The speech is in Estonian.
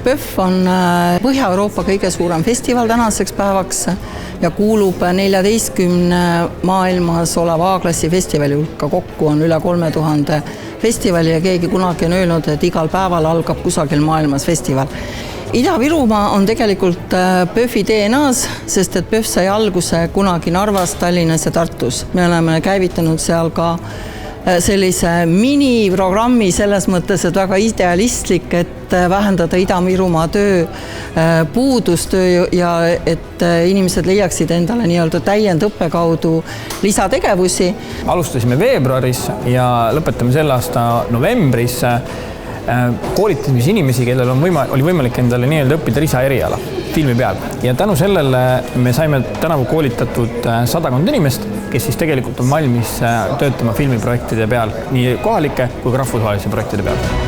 PÖFF on Põhja-Euroopa kõige suurem festival tänaseks päevaks ja kuulub 14 maailmas oleva A-klassi festivali hulka. Kokku on üle 3000 festivali ja keegi kunagi on öelnud, et igal päeval algab kusagil maailmas festival. Ida-Virumaa on tegelikult PÖFFi DNA-s, sest et PÖFF sai alguse kunagi Narvas, Tallinnas ja Tartus. Me oleme käivitanud seal ka sellise miniprogrammi selles mõttes, et väga idealistlik, et vähendada Ida-Virumaa puudustöö ja et inimesed leiaksid endale nii-öelda täiendõppe kaudu lisategevusi. Alustasime veebruaris ja lõpetame selle aasta novembris. Koolitasime inimesi, kellel oli võimalik endale nii-öelda õppida lisaeriala filmi peal. Ja tänu sellele me saime tänavu koolitatud 100 inimest, kes siis tegelikult on valmis töötama filmiprojektide peal, nii kohalike kui ka rahvusvahelise projektide peal.